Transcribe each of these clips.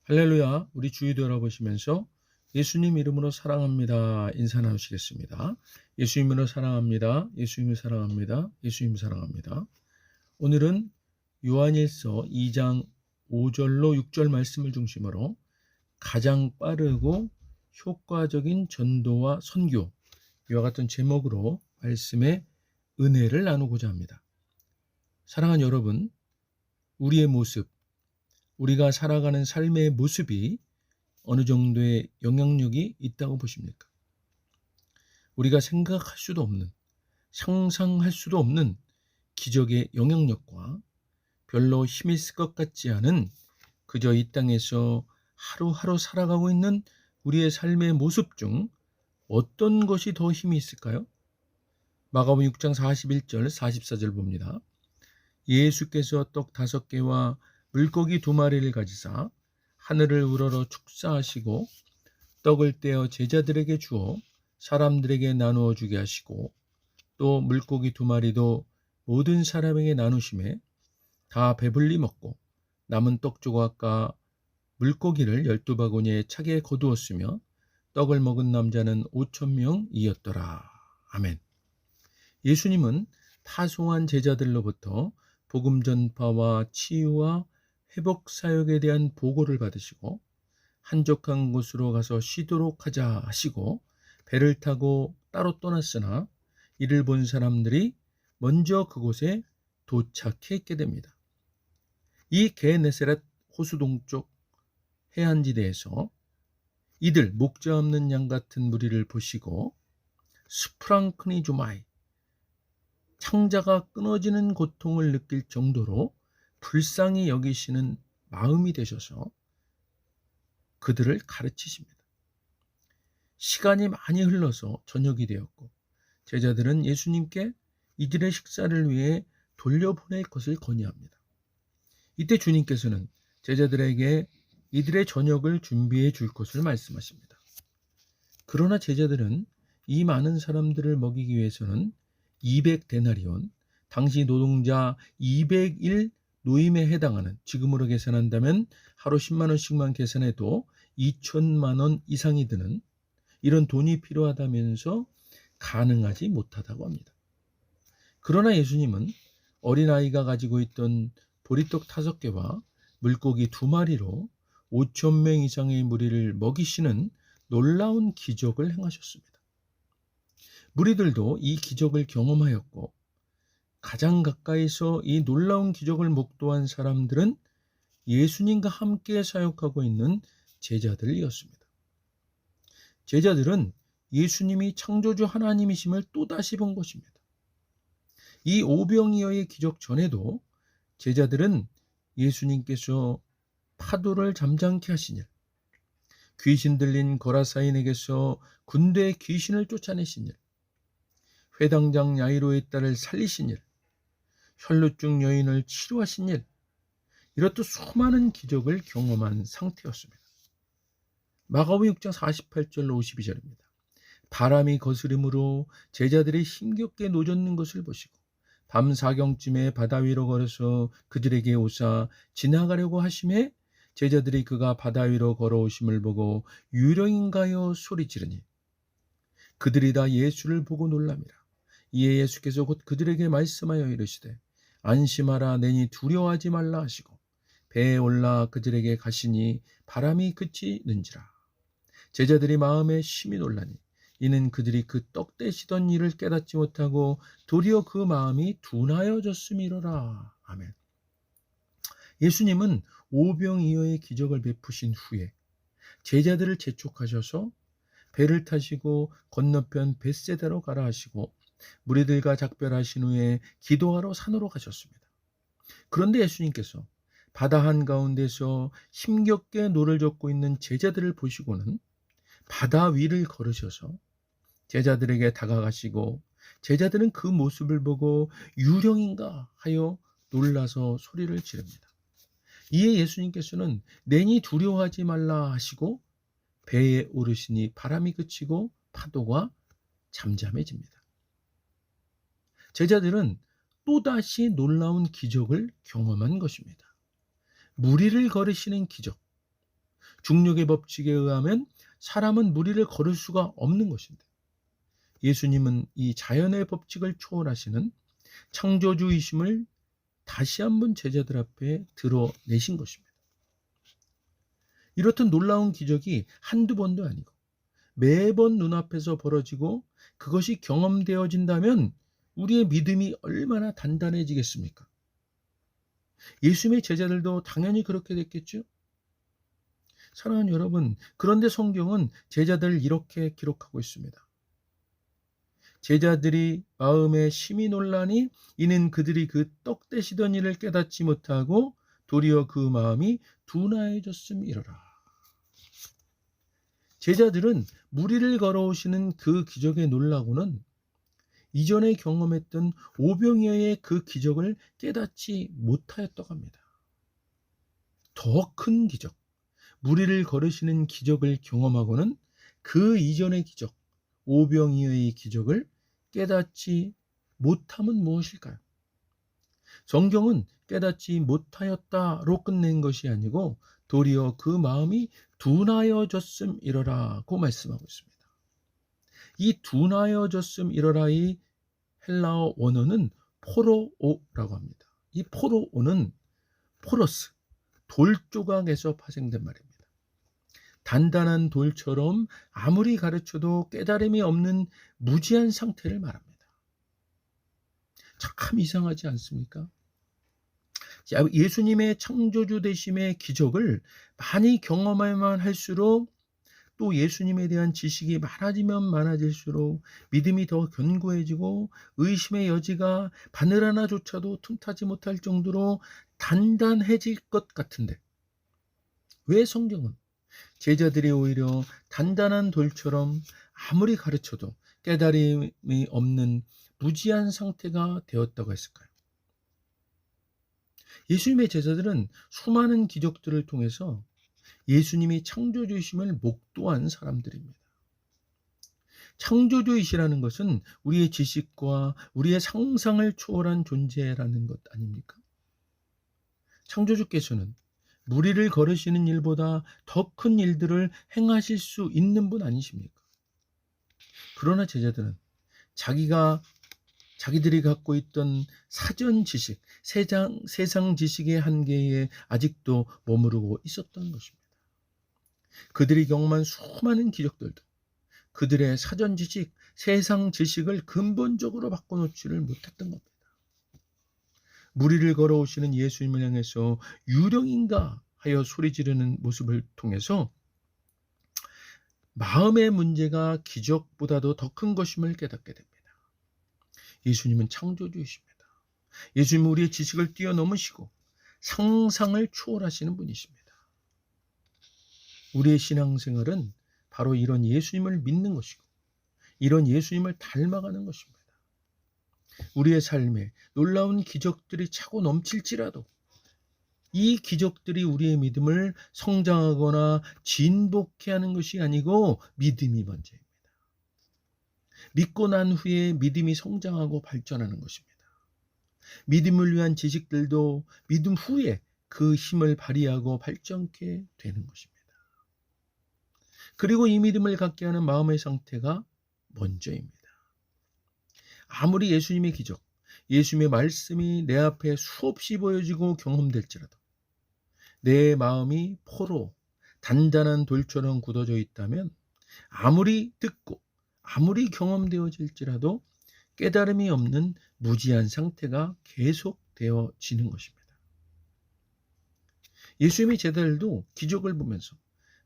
할렐루야, 우리 주의 돌아보시면서 예수님 이름으로 사랑합니다. 인사 나누시겠습니다. 예수님으로 사랑합니다. 예수님을 사랑합니다. 예수님 사랑합니다. 오늘은 요한일서 2장 5절로 6절 말씀을 중심으로 가장 빠르고 효과적인 전도와 선교, 이와 같은 제목으로 말씀의 은혜를 나누고자 합니다. 사랑하는 여러분, 우리의 모습, 우리가 살아가는 삶의 모습이 어느 정도의 영향력이 있다고 보십니까? 우리가 생각할 수도 없는, 상상할 수도 없는 기적의 영향력과 별로 힘이 있을 것 같지 않은 그저 이 땅에서 하루하루 살아가고 있는 우리의 삶의 모습 중 어떤 것이 더 힘이 있을까요? 마가복음 6장 41절 44절 봅니다. 예수께서 떡 5개와 물고기 2마리를 가지사 하늘을 우러러 축사하시고 떡을 떼어 제자들에게 주어 사람들에게 나누어 주게 하시고 또 물고기 2마리도 모든 사람에게 나누심에 다 배불리 먹고 남은 떡 조각과 물고기를 12바구니에 차게 거두었으며 떡을 먹은 남자는 5,000명이었더라. 아멘. 예수님은 파송한 제자들로부터 복음 전파와 치유와 회복 사역에 대한 보고를 받으시고 한적한 곳으로 가서 쉬도록 하자 하시고 배를 타고 따로 떠났으나 이를 본 사람들이 먼저 그곳에 도착해 있게 됩니다. 이 게네사렛 호수 동쪽 해안지대에서 이들 목자 없는 양 같은 무리를 보시고 스프랑크니조마이, 창자가 끊어지는 고통을 느낄 정도로 불쌍히 여기시는 마음이 되셔서 그들을 가르치십니다. 시간이 많이 흘러서 저녁이 되었고 제자들은 예수님께 이들의 식사를 위해 돌려보낼 것을 건의합니다. 이때 주님께서는 제자들에게 이들의 저녁을 준비해 줄 것을 말씀하십니다. 그러나 제자들은 이 많은 사람들을 먹이기 위해서는 200데나리온, 당시 노동자 200일 노임에 해당하는, 지금으로 계산한다면 하루 10만 원씩만 계산해도 2천만 원 이상이 드는 이런 돈이 필요하다면서 가능하지 못하다고 합니다. 그러나 예수님은 어린아이가 가지고 있던 보리떡 5개와 물고기 2마리로 5,000명 이상의 무리를 먹이시는 놀라운 기적을 행하셨습니다. 무리들도 이 기적을 경험하였고 가장 가까이서 이 놀라운 기적을 목도한 사람들은 예수님과 함께 사역하고 있는 제자들이었습니다. 제자들은 예수님이 창조주 하나님이심을 또다시 본 것입니다. 이 오병이어의 기적 전에도 제자들은 예수님께서 파도를 잠잠케 하신 일, 귀신 들린 거라사인에게서 군대의 귀신을 쫓아내신 일, 회당장 야이로의 딸을 살리신 일, 혈루증 여인을 치료하신 일, 이렇듯 수많은 기적을 경험한 상태였습니다. 마가복음 6장 48절 52절입니다. 바람이 거스름으로 제자들이 힘겹게 노젓는 것을 보시고 밤 4경쯤에 바다 위로 걸어서 그들에게 오사 지나가려고 하심에 제자들이 그가 바다 위로 걸어오심을 보고 유령인가요 소리지르니 그들이 다 예수를 보고 놀랍니다. 이에 예수께서 곧 그들에게 말씀하여 이르시되 안심하라, 내니 두려워하지 말라 하시고 배에 올라 그들에게 가시니 바람이 그치는지라. 제자들이 마음에 심히 놀라니 이는 그들이 그 떡 떼시던 일을 깨닫지 못하고 도리어 그 마음이 둔하여졌음이로라. 아멘. 예수님은 오병이어의 기적을 베푸신 후에 제자들을 재촉하셔서 배를 타시고 건너편 벳세다로 가라 하시고 무리들과 작별하신 후에 기도하러 산으로 가셨습니다. 그런데 예수님께서 바다 한가운데서 힘겹게 노를 젓고 있는 제자들을 보시고는 바다 위를 걸으셔서 제자들에게 다가가시고 제자들은 그 모습을 보고 유령인가 하여 놀라서 소리를 지릅니다. 이에 예수님께서는 내니 두려워하지 말라 하시고 배에 오르시니 바람이 그치고 파도가 잠잠해집니다. 제자들은 또다시 놀라운 기적을 경험한 것입니다. 무리를 걸으시는 기적, 중력의 법칙에 의하면 사람은 무리를 걸을 수가 없는 것인데, 예수님은 이 자연의 법칙을 초월하시는 창조주이심을 다시 한번 제자들 앞에 드러내신 것입니다. 이렇듯 놀라운 기적이 한두 번도 아니고 매번 눈앞에서 벌어지고 그것이 경험되어진다면 우리의 믿음이 얼마나 단단해지겠습니까? 예수님의 제자들도 당연히 그렇게 됐겠죠? 사랑하는 여러분, 그런데 성경은 제자들을 이렇게 기록하고 있습니다. 제자들이 마음에 심히 놀라니 이는 그들이 그 떡 떼시던 일을 깨닫지 못하고 도리어 그 마음이 둔하여졌음이로라. 제자들은 무리를 걸어오시는 그 기적에 놀라고는 이전에 경험했던 오병이어의 그 기적을 깨닫지 못하였다고 합니다. 더 큰 기적, 무리를 걸으시는 기적을 경험하고는 그 이전의 기적, 오병이어의 기적을 깨닫지 못함은 무엇일까요? 성경은 깨닫지 못하였다로 끝낸 것이 아니고 도리어 그 마음이 둔하여졌음이러라고 말씀하고 있습니다. 이 둔하여졌음이러라의 헬라어 원어는 포로오라고 합니다. 이 포로오는 포러스, 돌조각에서 파생된 말입니다. 단단한 돌처럼 아무리 가르쳐도 깨달음이 없는 무지한 상태를 말합니다. 참 이상하지 않습니까? 예수님의 창조주 되심의 기적을 많이 경험해야만 할수록, 또 예수님에 대한 지식이 많아지면 많아질수록 믿음이 더 견고해지고 의심의 여지가 바늘 하나조차도 틈타지 못할 정도로 단단해질 것 같은데, 왜 성경은 제자들이 오히려 단단한 돌처럼 아무리 가르쳐도 깨달음이 없는 무지한 상태가 되었다고 했을까요? 예수님의 제자들은 수많은 기적들을 통해서 예수님이 창조주이심을 목도한 사람들입니다. 창조주이시라는 것은 우리의 지식과 우리의 상상을 초월한 존재라는 것 아닙니까? 창조주께서는 무리를 걸으시는 일보다 더 큰 일들을 행하실 수 있는 분 아니십니까? 그러나 제자들은 자기들이 갖고 있던 사전 지식, 세상 지식의 한계에 아직도 머무르고 있었던 것입니다. 그들이 경험한 수많은 기적들도 그들의 사전 지식, 세상 지식을 근본적으로 바꿔놓지를 못했던 겁니다. 무리를 걸어오시는 예수님을 향해서 유령인가 하여 소리 지르는 모습을 통해서 마음의 문제가 기적보다도 더 큰 것임을 깨닫게 됩니다. 예수님은 창조주이십니다. 예수님은 우리의 지식을 뛰어넘으시고 상상을 초월하시는 분이십니다. 우리의 신앙생활은 바로 이런 예수님을 믿는 것이고 이런 예수님을 닮아가는 것입니다. 우리의 삶에 놀라운 기적들이 차고 넘칠지라도 이 기적들이 우리의 믿음을 성장하거나 진복케 하는 것이 아니고 믿음이 먼저입니다. 믿고 난 후에 믿음이 성장하고 발전하는 것입니다. 믿음을 위한 지식들도 믿음 후에 그 힘을 발휘하고 발전케 되는 것입니다. 그리고 이 믿음을 갖게 하는 마음의 상태가 먼저입니다. 아무리 예수님의 기적, 예수님의 말씀이 내 앞에 수없이 보여지고 경험될지라도 내 마음이 포로, 단단한 돌처럼 굳어져 있다면 아무리 듣고 아무리 경험되어질지라도 깨달음이 없는 무지한 상태가 계속되어지는 것입니다. 예수님의 제자들도 기적을 보면서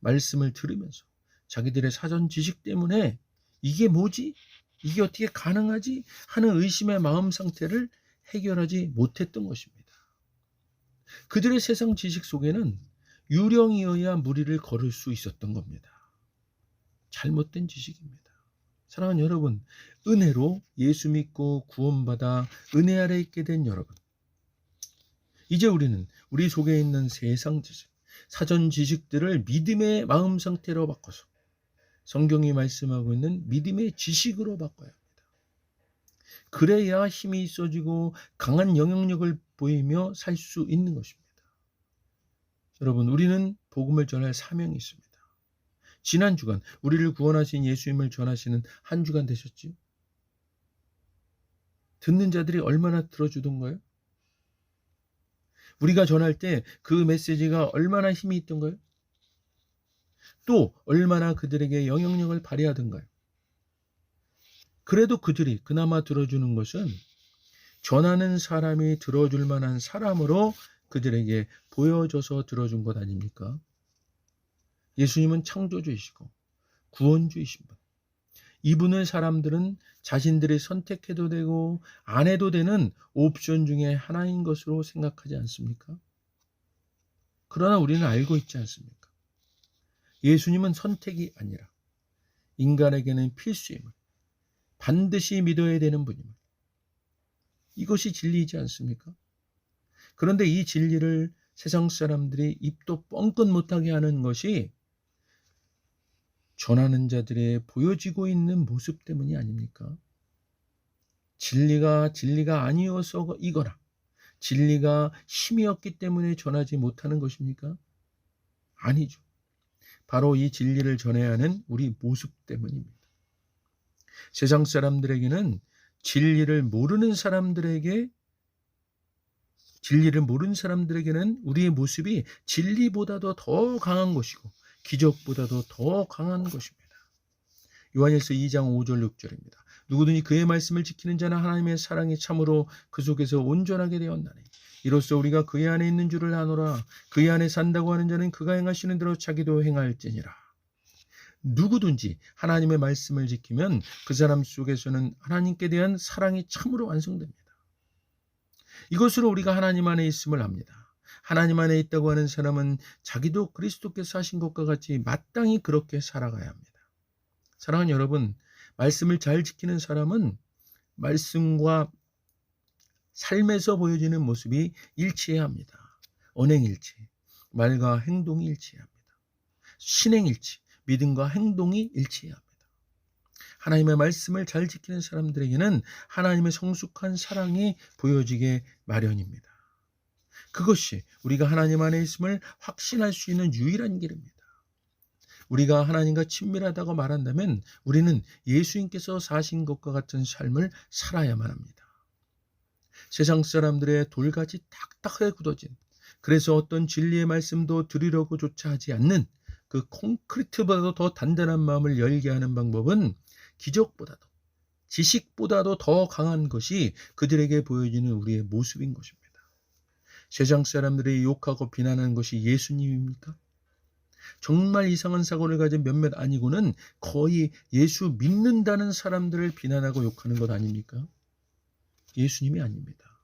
말씀을 들으면서 자기들의 사전 지식 때문에 이게 뭐지? 이게 어떻게 가능하지? 하는 의심의 마음 상태를 해결하지 못했던 것입니다. 그들의 세상 지식 속에는 유령이어야 무리를 걸을 수 있었던 겁니다. 잘못된 지식입니다. 사랑하는 여러분, 은혜로 예수 믿고 구원받아 은혜 아래 있게 된 여러분, 이제 우리는 우리 속에 있는 세상 지식, 사전 지식들을 믿음의 마음 상태로 바꿔서 성경이 말씀하고 있는 믿음의 지식으로 바꿔야 합니다. 그래야 힘이 있어지고 강한 영향력을 보이며 살 수 있는 것입니다. 여러분, 우리는 복음을 전할 사명이 있습니다. 지난 주간 우리를 구원하신 예수님을 전하시는 한 주간 되셨지요? 듣는 자들이 얼마나 들어주던가요? 우리가 전할 때 그 메시지가 얼마나 힘이 있던가요? 또 얼마나 그들에게 영향력을 발휘하던가요? 그래도 그들이 그나마 들어주는 것은 전하는 사람이 들어줄 만한 사람으로 그들에게 보여줘서 들어준 것 아닙니까? 예수님은 창조주이시고 구원주이신 분. 이분을 사람들은 자신들이 선택해도 되고 안 해도 되는 옵션 중에 하나인 것으로 생각하지 않습니까? 그러나 우리는 알고 있지 않습니까? 예수님은 선택이 아니라 인간에게는 필수임을, 반드시 믿어야 되는 분임을. 이것이 진리이지 않습니까? 그런데 이 진리를 세상 사람들이 입도 뻥끗 못하게 하는 것이 전하는 자들의 보여지고 있는 모습 때문이 아닙니까? 진리가 아니어서이거나 진리가 힘이 없기 때문에 전하지 못하는 것입니까? 아니죠. 바로 이 진리를 전해야 하는 우리 모습 때문입니다. 세상 사람들에게는 진리를 모르는 사람들에게는 우리의 모습이 진리보다도 더 강한 것이고 기적보다도 더 강한 것입니다. 요한일서 2장 5절 6절입니다. 누구든지 그의 말씀을 지키는 자는 하나님의 사랑이 참으로 그 속에서 온전하게 되었나니 이로써 우리가 그의 안에 있는 줄을 아노라. 그의 안에 산다고 하는 자는 그가 행하시는 대로 자기도 행할지니라. 누구든지 하나님의 말씀을 지키면 그 사람 속에서는 하나님께 대한 사랑이 참으로 완성됩니다. 이것으로 우리가 하나님 안에 있음을 압니다. 하나님 안에 있다고 하는 사람은 자기도 그리스도께서 하신 것과 같이 마땅히 그렇게 살아가야 합니다. 사랑하는 여러분, 말씀을 잘 지키는 사람은 말씀과 삶에서 보여지는 모습이 일치해야 합니다. 언행일치, 말과 행동이 일치해야 합니다. 신행일치, 믿음과 행동이 일치해야 합니다. 하나님의 말씀을 잘 지키는 사람들에게는 하나님의 성숙한 사랑이 보여지게 마련입니다. 그것이 우리가 하나님 안에 있음을 확신할 수 있는 유일한 길입니다. 우리가 하나님과 친밀하다고 말한다면 우리는 예수님께서 사신 것과 같은 삶을 살아야만 합니다. 세상 사람들의 돌같이 딱딱하게 굳어진, 그래서 어떤 진리의 말씀도 들으려고 조차 하지 않는 그 콘크리트보다도 더 단단한 마음을 열게 하는 방법은 기적보다도 지식보다도 더 강한 것이 그들에게 보여지는 우리의 모습인 것입니다. 세상 사람들이 욕하고 비난하는 것이 예수님입니까? 정말 이상한 사고를 가진 몇몇 아니고는 거의 예수 믿는다는 사람들을 비난하고 욕하는 것 아닙니까? 예수님이 아닙니다.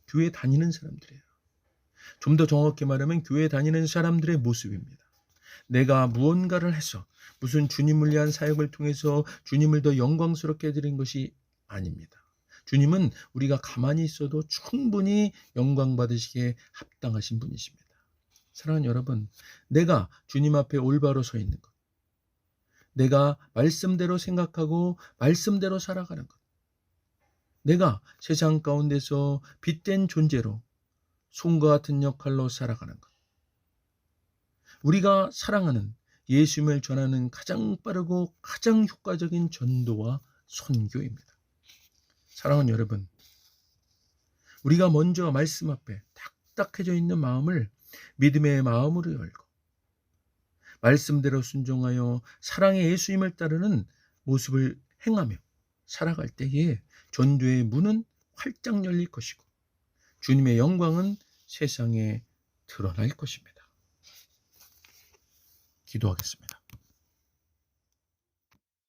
교회 다니는 사람들이에요. 좀 더 정확히 말하면 교회 다니는 사람들의 모습입니다. 내가 무언가를 해서 무슨 주님을 위한 사역을 통해서 주님을 더 영광스럽게 해드린 것이 아닙니다. 주님은 우리가 가만히 있어도 충분히 영광 받으시기에 합당하신 분이십니다. 사랑하는 여러분, 내가 주님 앞에 올바로 서 있는 것, 내가 말씀대로 생각하고 말씀대로 살아가는 것, 내가 세상 가운데서 빛된 존재로 손과 같은 역할로 살아가는 것, 우리가 사랑하는 예수님을 전하는 가장 빠르고 가장 효과적인 전도와 선교입니다. 사랑하는 여러분, 우리가 먼저 말씀 앞에 딱딱해져 있는 마음을 믿음의 마음으로 열고 말씀대로 순종하여 사랑의 예수님을 따르는 모습을 행하며 살아갈 때에 전도의 문은 활짝 열릴 것이고 주님의 영광은 세상에 드러날 것입니다. 기도하겠습니다.